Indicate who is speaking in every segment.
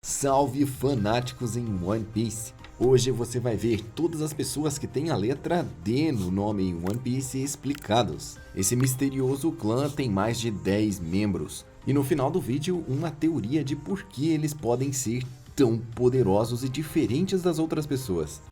Speaker 1: Salve fanáticos em One Piece! Hoje você vai ver todas as pessoas que têm a letra D no nome em One Piece explicados. Esse misterioso clã tem mais de 10 membros. E no final do vídeo, uma teoria de por que eles podem ser tão poderosos e diferentes das outras pessoas.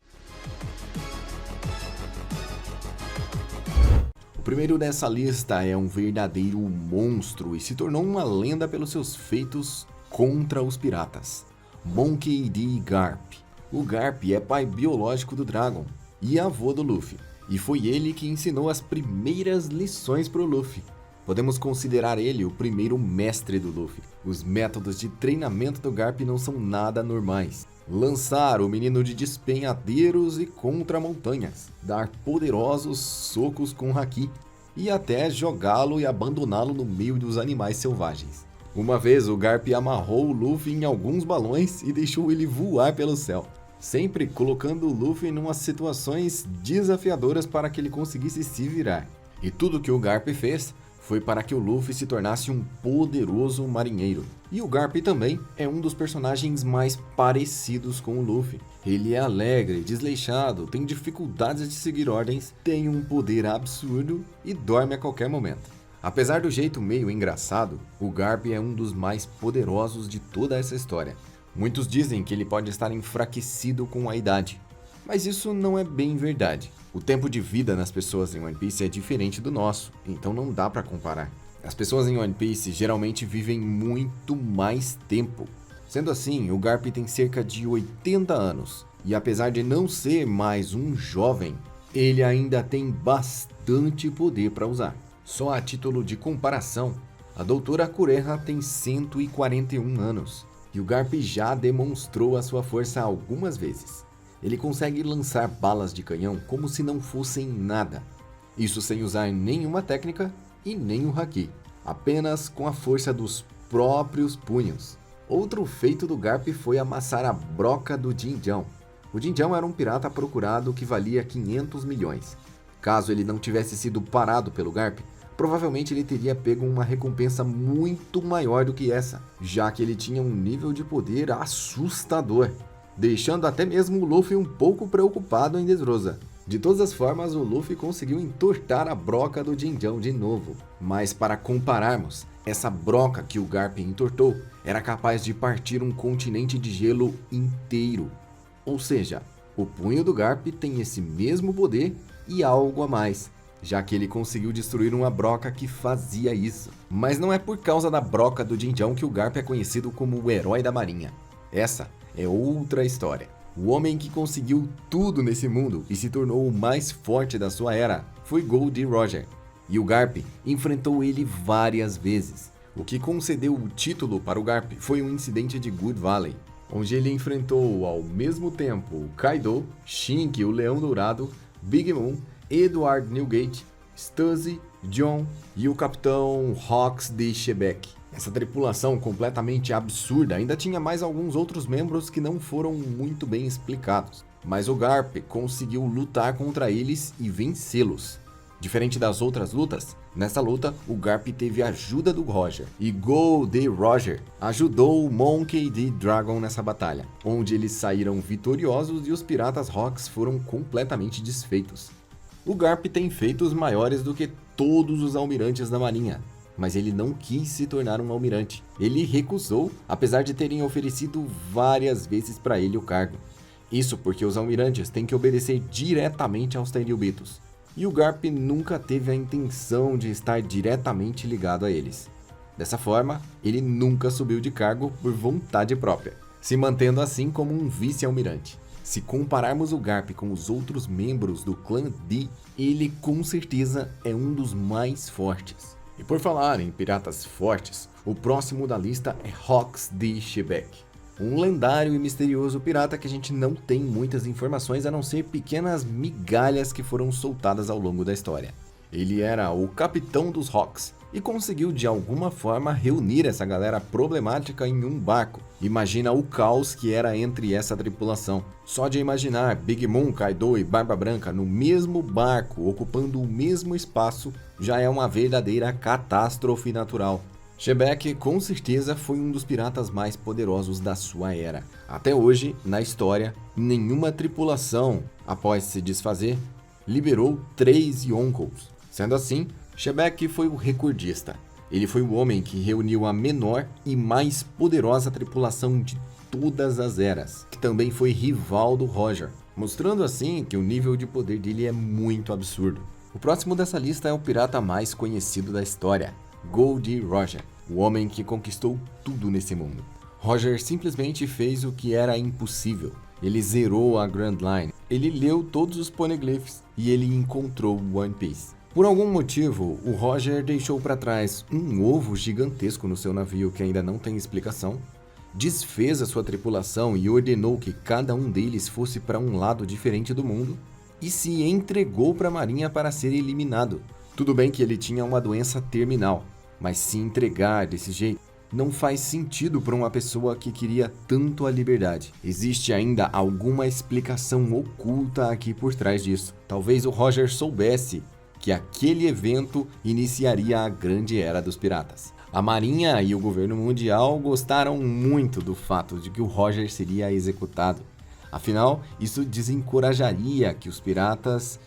Speaker 1: O primeiro dessa lista é um verdadeiro monstro e se tornou uma lenda pelos seus feitos contra os piratas. Monkey D. Garp. O Garp é pai biológico do Dragon e avô do Luffy, e foi ele que ensinou as primeiras lições para o Luffy. Podemos considerar ele o primeiro mestre do Luffy. Os métodos de treinamento do Garp não são nada normais. Lançar o menino de despenhadeiros e contra montanhas, dar poderosos socos com haki e até jogá-lo e abandoná-lo no meio dos animais selvagens. Uma vez o Garp amarrou o Luffy em alguns balões e deixou ele voar pelo céu, sempre colocando o Luffy em umas situações desafiadoras para que ele conseguisse se virar. E tudo que o Garp fez foi para que o Luffy se tornasse um poderoso marinheiro. E o Garp também é um dos personagens mais parecidos com o Luffy. Ele é alegre, desleixado, tem dificuldades de seguir ordens, tem um poder absurdo e dorme a qualquer momento. Apesar do jeito meio engraçado, o Garp é um dos mais poderosos de toda essa história. Muitos dizem que ele pode estar enfraquecido com a idade, mas isso não é bem verdade. O tempo de vida nas pessoas em One Piece é diferente do nosso, então não dá para comparar. As pessoas em One Piece geralmente vivem muito mais tempo. Sendo assim, o Garp tem cerca de 80 anos, e apesar de não ser mais um jovem, ele ainda tem bastante poder para usar. Só a título de comparação, a doutora Kureha tem 141 anos, e o Garp já demonstrou a sua força algumas vezes. Ele consegue lançar balas de canhão como se não fossem nada, isso sem usar nenhuma técnica e nem o haki, apenas com a força dos próprios punhos. Outro feito do Garp foi amassar a broca do Jinchão. O Jinchão era um pirata procurado que valia 500 milhões. Caso ele não tivesse sido parado pelo Garp, provavelmente ele teria pego uma recompensa muito maior do que essa, já que ele tinha um nível de poder assustador, deixando até mesmo o Luffy um pouco preocupado em Dressrosa. De todas as formas, o Luffy conseguiu entortar a broca do Jinchão de novo, mas para compararmos, essa broca que o Garp entortou era capaz de partir um continente de gelo inteiro. Ou seja, o punho do Garp tem esse mesmo poder e algo a mais, já que ele conseguiu destruir uma broca que fazia isso. Mas não é por causa da broca do Jinchão que o Garp é conhecido como o herói da marinha. Essa é outra história. O homem que conseguiu tudo nesse mundo e se tornou o mais forte da sua era foi Goldie Roger. E o Garp enfrentou ele várias vezes. O que concedeu o título para o Garp foi um incidente de Good Valley, onde ele enfrentou ao mesmo tempo o Kaido, Shanks, o Leão Dourado, Big Mom, Edward Newgate, Stussy, John e o capitão Hawks de Shebeck. Essa tripulação completamente absurda ainda tinha mais alguns outros membros que não foram muito bem explicados, mas o Garp conseguiu lutar contra eles e vencê-los. Diferente das outras lutas, nessa luta o Garp teve a ajuda do Roger, e Goldie Roger ajudou o Monkey D. Dragon nessa batalha, onde eles saíram vitoriosos e os piratas Hawks foram completamente desfeitos. O Garp tem feitos maiores do que todos os almirantes da marinha, mas ele não quis se tornar um almirante. Ele recusou, apesar de terem oferecido várias vezes para ele o cargo. Isso porque os almirantes têm que obedecer diretamente aos Tenryubitos, e o Garp nunca teve a intenção de estar diretamente ligado a eles. Dessa forma, ele nunca subiu de cargo por vontade própria, se mantendo assim como um vice-almirante. Se compararmos o Garp com os outros membros do clã D, ele com certeza é um dos mais fortes. E por falar em piratas fortes, o próximo da lista é Hawks de Shebeck. Um lendário e misterioso pirata que a gente não tem muitas informações a não ser pequenas migalhas que foram soltadas ao longo da história. Ele era o capitão dos Hawks e conseguiu de alguma forma reunir essa galera problemática em um barco. Imagina o caos que era entre essa tripulação. Só de imaginar Big Mom, Kaido e Barba Branca no mesmo barco, ocupando o mesmo espaço, já é uma verdadeira catástrofe natural. Shebeck com certeza foi um dos piratas mais poderosos da sua era. Até hoje, na história, nenhuma tripulação, após se desfazer, liberou 3 Yonkous. Sendo assim, Shebeck foi o recordista. Ele foi o homem que reuniu a menor e mais poderosa tripulação de todas as eras, que também foi rival do Roger, mostrando assim que o nível de poder dele é muito absurdo. O próximo dessa lista é o pirata mais conhecido da história, Goldie Roger, o homem que conquistou tudo nesse mundo. Roger simplesmente fez o que era impossível. Ele zerou a Grand Line, ele leu todos os poneglyphs e ele encontrou One Piece. Por algum motivo, o Roger deixou para trás um ovo gigantesco no seu navio que ainda não tem explicação, desfez a sua tripulação e ordenou que cada um deles fosse para um lado diferente do mundo e se entregou para a marinha para ser eliminado. Tudo bem que ele tinha uma doença terminal, mas se entregar desse jeito não faz sentido para uma pessoa que queria tanto a liberdade. Existe ainda alguma explicação oculta aqui por trás disso. Talvez o Roger soubesse que aquele evento iniciaria a grande era dos piratas. A Marinha e o governo mundial gostaram muito do fato de que o Roger seria executado. Afinal, isso desencorajaria que os piratas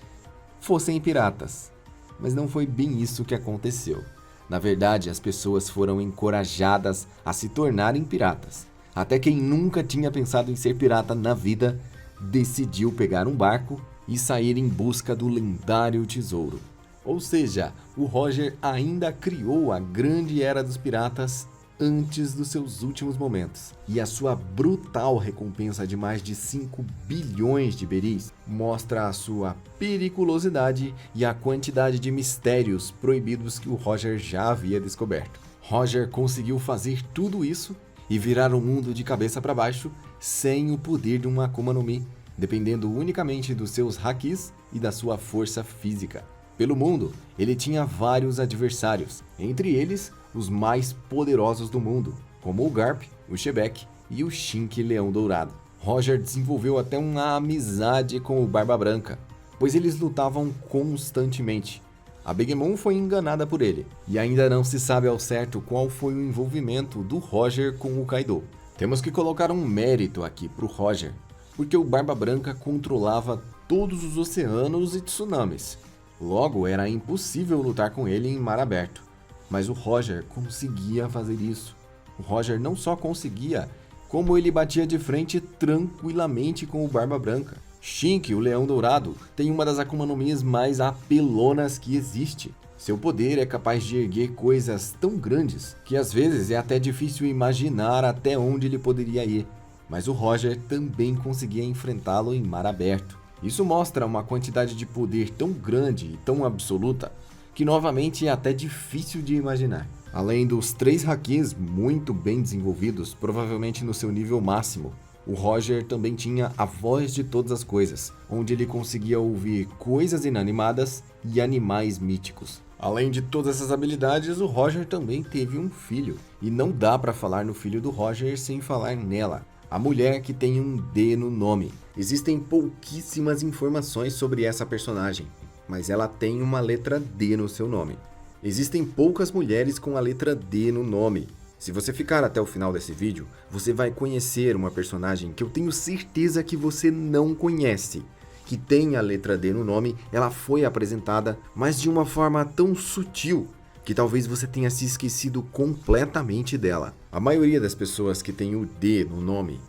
Speaker 1: fossem piratas. Mas não foi bem isso que aconteceu. Na verdade, as pessoas foram encorajadas a se tornarem piratas. Até quem nunca tinha pensado em ser pirata na vida decidiu pegar um barco e sair em busca do lendário tesouro. Ou seja, o Roger ainda criou a grande era dos piratas antes dos seus últimos momentos. E a sua brutal recompensa de mais de 5 bilhões de beris mostra a sua periculosidade e a quantidade de mistérios proibidos que o Roger já havia descoberto. Roger conseguiu fazer tudo isso e virar o mundo de cabeça para baixo sem o poder de uma Akuma no Mi, dependendo unicamente dos seus hakis e da sua força física. Pelo mundo, ele tinha vários adversários, entre eles os mais poderosos do mundo, como o Garp, o Shebeck e o Shinki Leão Dourado. Roger desenvolveu até uma amizade com o Barba Branca, pois eles lutavam constantemente. A Big Mom foi enganada por ele, e ainda não se sabe ao certo qual foi o envolvimento do Roger com o Kaido. Temos que colocar um mérito aqui pro Roger, porque o Barba Branca controlava todos os oceanos e tsunamis. Logo, era impossível lutar com ele em mar aberto. Mas o Roger conseguia fazer isso. O Roger não só conseguia, como ele batia de frente tranquilamente com o Barba Branca. Shinki, o Leão Dourado, tem uma das Akuma no Mis mais apelonas que existe. Seu poder é capaz de erguer coisas tão grandes que às vezes é até difícil imaginar até onde ele poderia ir. Mas o Roger também conseguia enfrentá-lo em mar aberto. Isso mostra uma quantidade de poder tão grande e tão absoluta que novamente é até difícil de imaginar. Além dos 3 hakis muito bem desenvolvidos, provavelmente no seu nível máximo, o Roger também tinha a voz de todas as coisas, onde ele conseguia ouvir coisas inanimadas e animais míticos. Além de todas essas habilidades, o Roger também teve um filho, e não dá para falar no filho do Roger sem falar nela, a mulher que tem um D no nome. Existem pouquíssimas informações sobre essa personagem, mas ela tem uma letra D no seu nome. Existem poucas mulheres com a letra D no nome. Se você ficar até o final desse vídeo, você vai conhecer uma personagem que eu tenho certeza que você não conhece, que tem a letra D no nome. Ela foi apresentada, mas de uma forma tão sutil que talvez você tenha se esquecido completamente dela. A maioria das pessoas que tem o D no nome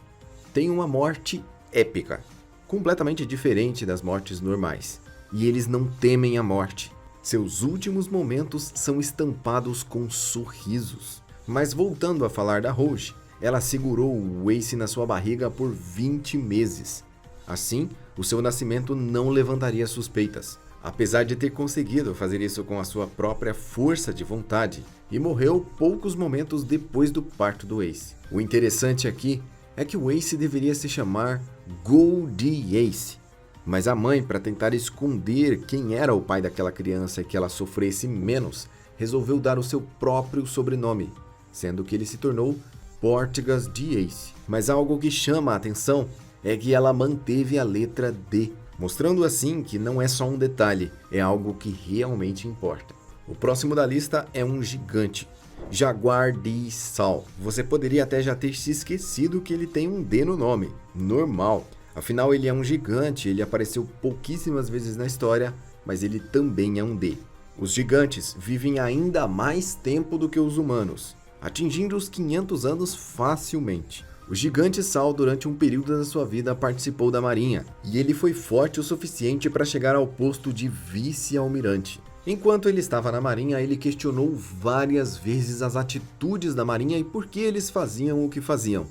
Speaker 1: tem uma morte épica, completamente diferente das mortes normais. E eles não temem a morte. Seus últimos momentos são estampados com sorrisos. Mas voltando a falar da Rouge, ela segurou o Ace na sua barriga por 20 meses. Assim, o seu nascimento não levantaria suspeitas, apesar de ter conseguido fazer isso com a sua própria força de vontade, e morreu poucos momentos depois do parto do Ace. O interessante aqui é que o Ace deveria se chamar Goldie Ace, mas a mãe, para tentar esconder quem era o pai daquela criança e que ela sofresse menos, resolveu dar o seu próprio sobrenome, sendo que ele se tornou Portegas de Ace. Mas algo que chama a atenção é que ela manteve a letra D, mostrando assim que não é só um detalhe, é algo que realmente importa. O próximo da lista é um gigante. Jaguar D. Saul. Você poderia até já ter se esquecido que ele tem um D no nome. Normal. Afinal, ele é um gigante, ele apareceu pouquíssimas vezes na história, mas ele também é um D. Os gigantes vivem ainda mais tempo do que os humanos, atingindo os 500 anos facilmente. O gigante Saul, durante um período da sua vida, participou da marinha, e ele foi forte o suficiente para chegar ao posto de vice-almirante. Enquanto ele estava na marinha, ele questionou várias vezes as atitudes da marinha e por que eles faziam o que faziam.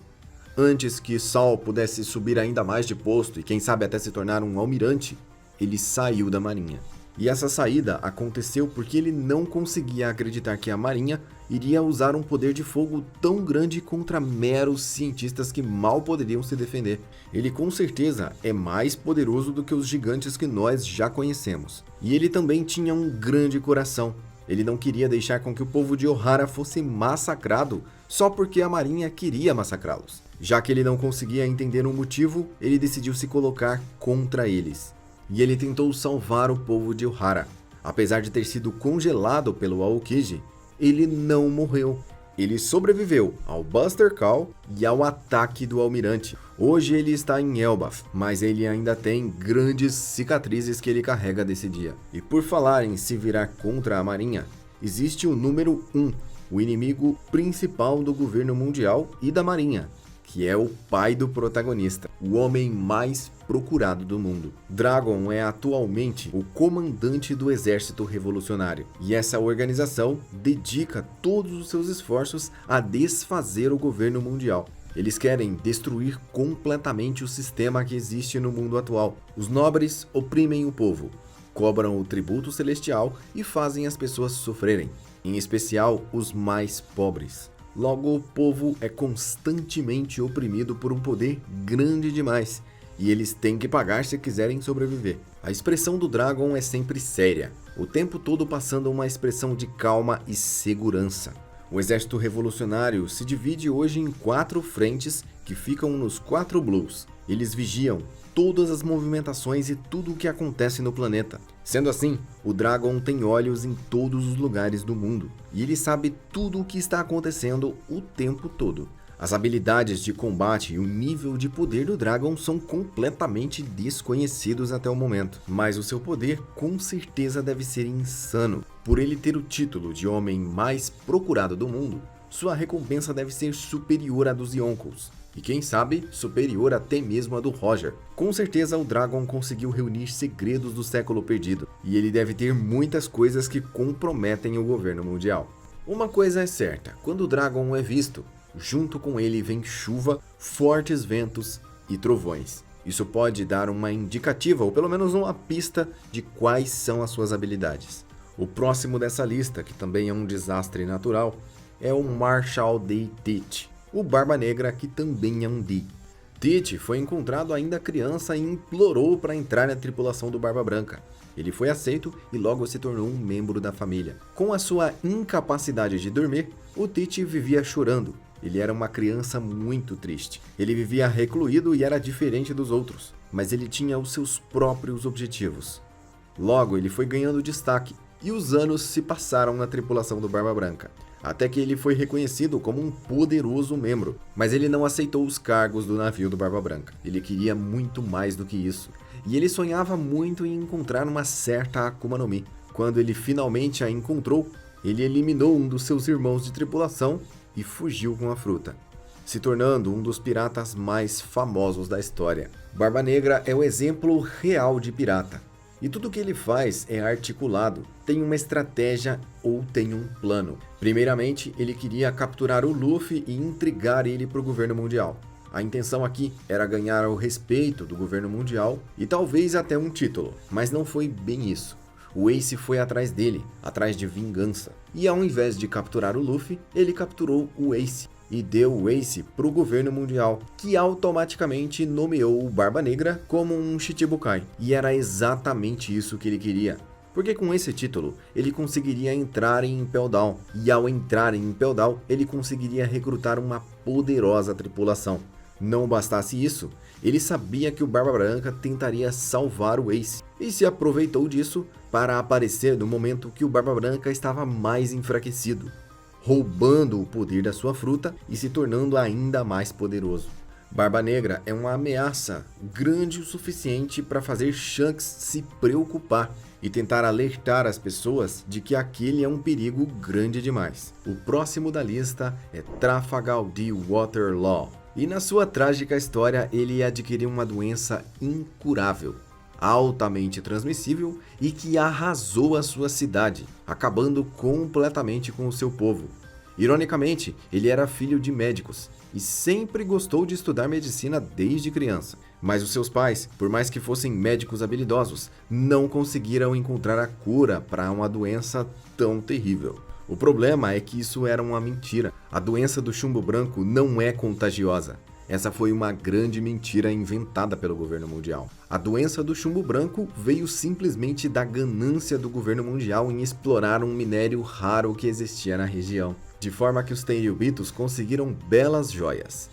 Speaker 1: Antes que Saul pudesse subir ainda mais de posto e quem sabe até se tornar um almirante, ele saiu da marinha. E essa saída aconteceu porque ele não conseguia acreditar que a marinha iria usar um poder de fogo tão grande contra meros cientistas que mal poderiam se defender. Ele com certeza é mais poderoso do que os gigantes que nós já conhecemos. E ele também tinha um grande coração. Ele não queria deixar com que o povo de Ohara fosse massacrado só porque a marinha queria massacrá-los. Já que ele não conseguia entender o motivo, ele decidiu se colocar contra eles. E ele tentou salvar o povo de Ohara. Apesar de ter sido congelado pelo Aokiji, ele não morreu. Ele sobreviveu ao Buster Call e ao ataque do almirante. Hoje ele está em Elbaf, mas ele ainda tem grandes cicatrizes que ele carrega desse dia. E por falar em se virar contra a marinha, existe o número 1, o inimigo principal do governo mundial e da marinha, que é o pai do protagonista, o homem mais procurado do mundo. Dragon é atualmente o comandante do Exército Revolucionário, e essa organização dedica todos os seus esforços a desfazer o governo mundial. Eles querem destruir completamente o sistema que existe no mundo atual. Os nobres oprimem o povo, cobram o tributo celestial e fazem as pessoas sofrerem, em especial os mais pobres. Logo, o povo é constantemente oprimido por um poder grande demais, e eles têm que pagar se quiserem sobreviver. A expressão do Dragon é sempre séria, o tempo todo passando uma expressão de calma e segurança. O exército revolucionário se divide hoje em 4 frentes que ficam nos 4 Blues. Eles vigiam todas as movimentações e tudo o que acontece no planeta. Sendo assim, o Dragon tem olhos em todos os lugares do mundo, e ele sabe tudo o que está acontecendo o tempo todo. As habilidades de combate e o nível de poder do Dragon são completamente desconhecidos até o momento, mas o seu poder com certeza deve ser insano. Por ele ter o título de homem mais procurado do mundo, sua recompensa deve ser superior à dos Yonkous. E quem sabe, superior até mesmo a do Roger. Com certeza o Dragon conseguiu reunir segredos do século perdido, e ele deve ter muitas coisas que comprometem o governo mundial. Uma coisa é certa, quando o Dragon é visto, junto com ele vem chuva, fortes ventos e trovões. Isso pode dar uma indicativa, ou pelo menos uma pista, de quais são as suas habilidades. O próximo dessa lista, que também é um desastre natural, é o Marshal D. Teach, o Barba Negra, que também é um D. Teach foi encontrado ainda criança e implorou para entrar na tripulação do Barba Branca. Ele foi aceito e logo se tornou um membro da família. Com a sua incapacidade de dormir, o Teach vivia chorando. Ele era uma criança muito triste. Ele vivia recluído e era diferente dos outros, mas ele tinha os seus próprios objetivos. Logo, ele foi ganhando destaque e os anos se passaram na tripulação do Barba Branca, até que ele foi reconhecido como um poderoso membro, mas ele não aceitou os cargos do navio do Barba Branca. Ele queria muito mais do que isso, e ele sonhava muito em encontrar uma certa Akuma no Mi. Quando ele finalmente a encontrou, ele eliminou um dos seus irmãos de tripulação e fugiu com a fruta, se tornando um dos piratas mais famosos da história. Barba Negra é o exemplo real de pirata. E tudo que ele faz é articulado, tem uma estratégia ou tem um plano. Primeiramente, ele queria capturar o Luffy e intrigar ele para o governo mundial. A intenção aqui era ganhar o respeito do governo mundial e talvez até um título, mas não foi bem isso. O Ace foi atrás dele, atrás de vingança. E ao invés de capturar o Luffy, ele capturou o Ace e deu o Ace para o governo mundial, que automaticamente nomeou o Barba Negra como um Shichibukai. E era exatamente isso que ele queria, porque com esse título ele conseguiria entrar em Impel Down, e ao entrar em Impel Down ele conseguiria recrutar uma poderosa tripulação. Não bastasse isso, ele sabia que o Barba Branca tentaria salvar o Ace, e se aproveitou disso para aparecer no momento que o Barba Branca estava mais enfraquecido, roubando o poder da sua fruta e se tornando ainda mais poderoso. Barba Negra é uma ameaça grande o suficiente para fazer Shanks se preocupar e tentar alertar as pessoas de que aquele é um perigo grande demais. O próximo da lista é Trafalgar D. Waterlaw, e na sua trágica história ele adquiriu uma doença incurável, altamente transmissível e que arrasou a sua cidade, acabando completamente com o seu povo. Ironicamente, ele era filho de médicos e sempre gostou de estudar medicina desde criança. Mas os seus pais, por mais que fossem médicos habilidosos, não conseguiram encontrar a cura para uma doença tão terrível. O problema é que isso era uma mentira. A doença do chumbo branco não é contagiosa. Essa foi uma grande mentira inventada pelo governo mundial. A doença do chumbo branco veio simplesmente da ganância do governo mundial em explorar um minério raro que existia na região, de forma que os Tenryubitos conseguiram belas joias.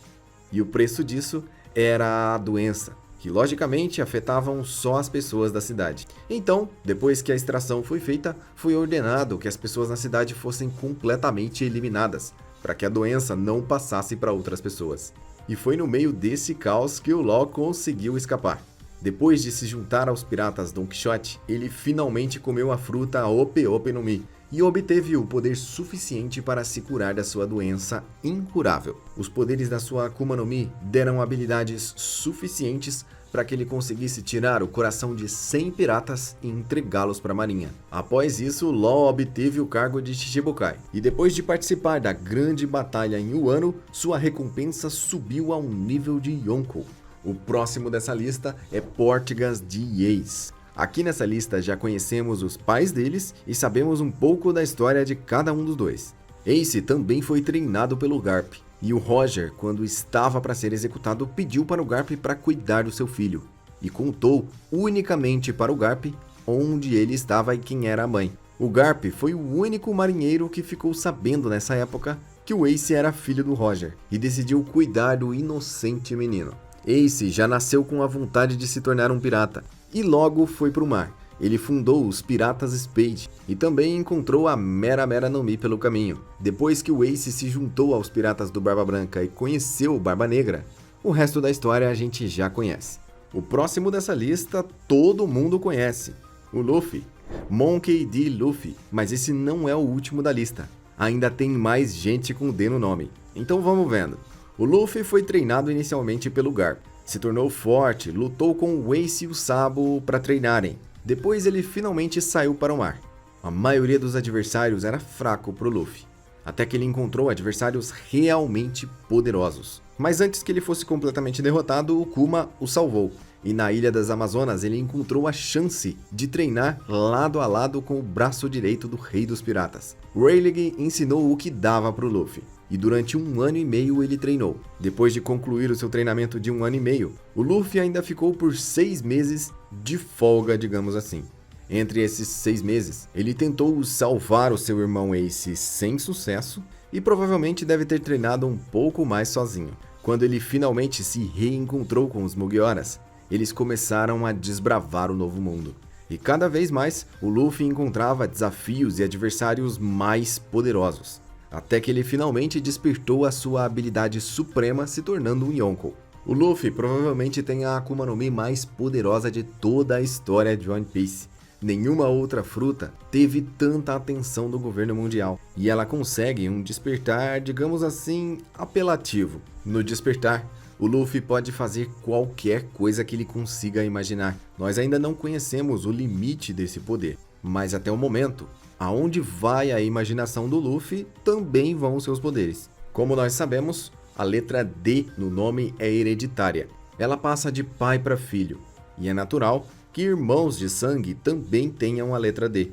Speaker 1: E o preço disso era a doença, que logicamente afetavam só as pessoas da cidade. Então, depois que a extração foi feita, foi ordenado que as pessoas na cidade fossem completamente eliminadas, para que a doença não passasse para outras pessoas. E foi no meio desse caos que o Law conseguiu escapar. Depois de se juntar aos piratas Don Quixote, ele finalmente comeu a fruta Ope Ope no Mi e obteve o poder suficiente para se curar da sua doença incurável. Os poderes da sua Akuma no Mi deram habilidades suficientes para que ele conseguisse tirar o coração de 100 piratas e entregá-los para a marinha. Após isso, Law obteve o cargo de Shichibukai, e depois de participar da grande batalha em Wano, sua recompensa subiu ao nível de Yonkou. O próximo dessa lista é Portgas de Ace. Aqui nessa lista já conhecemos os pais deles e sabemos um pouco da história de cada um dos dois. Ace também foi treinado pelo Garp, e o Roger, quando estava para ser executado, pediu para o Garp para cuidar do seu filho, e contou unicamente para o Garp onde ele estava e quem era a mãe. O Garp foi o único marinheiro que ficou sabendo nessa época que o Ace era filho do Roger, e decidiu cuidar do inocente menino. Ace já nasceu com a vontade de se tornar um pirata, e logo foi para o mar. Ele fundou os Piratas Spade e também encontrou a Mera Mera no Mi pelo caminho. Depois que o Ace se juntou aos Piratas do Barba Branca e conheceu o Barba Negra, o resto da história a gente já conhece. O próximo dessa lista todo mundo conhece, o Luffy. Monkey D. Luffy, mas esse não é o último da lista. Ainda tem mais gente com D no nome. Então vamos vendo. O Luffy foi treinado inicialmente pelo Garp. Se tornou forte, lutou com o Ace e o Sabo para treinarem. Depois ele finalmente saiu para o mar. A maioria dos adversários era fraco para o Luffy, até que ele encontrou adversários realmente poderosos. Mas antes que ele fosse completamente derrotado, o Kuma o salvou. E na Ilha das Amazonas ele encontrou a chance de treinar lado a lado com o braço direito do Rei dos Piratas. Rayleigh ensinou o que dava para o Luffy, e durante 1 ano e meio ele treinou. Depois de concluir o seu treinamento de 1 ano e meio, o Luffy ainda ficou por 6 meses de folga, digamos assim. Entre esses 6 meses, ele tentou salvar o seu irmão Ace sem sucesso e provavelmente deve ter treinado um pouco mais sozinho. Quando ele finalmente se reencontrou com os Mugioras, eles começaram a desbravar o novo mundo. E cada vez mais, o Luffy encontrava desafios e adversários mais poderosos, até que ele finalmente despertou a sua habilidade suprema, se tornando um Yonkou. O Luffy provavelmente tem a Akuma no Mi mais poderosa de toda a história de One Piece. Nenhuma outra fruta teve tanta atenção do governo mundial, e ela consegue um despertar, digamos assim, apelativo. No despertar, o Luffy pode fazer qualquer coisa que ele consiga imaginar. Nós ainda não conhecemos o limite desse poder, mas até o momento, aonde vai a imaginação do Luffy, também vão seus poderes. Como nós sabemos, a letra D no nome é hereditária. Ela passa de pai para filho, e é natural que irmãos de sangue também tenham a letra D.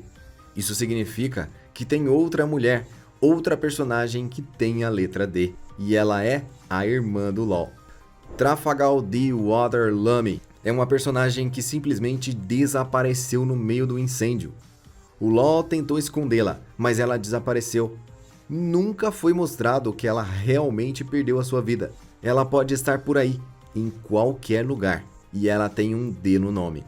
Speaker 1: Isso significa que tem outra mulher, outra personagem que tem a letra D, e ela é a irmã do Law. Trafalgar D. Waterlamy é uma personagem que simplesmente desapareceu no meio do incêndio. O Law tentou escondê-la, mas ela desapareceu. Nunca foi mostrado que ela realmente perdeu a sua vida. Ela pode estar por aí, em qualquer lugar, e ela tem um D no nome.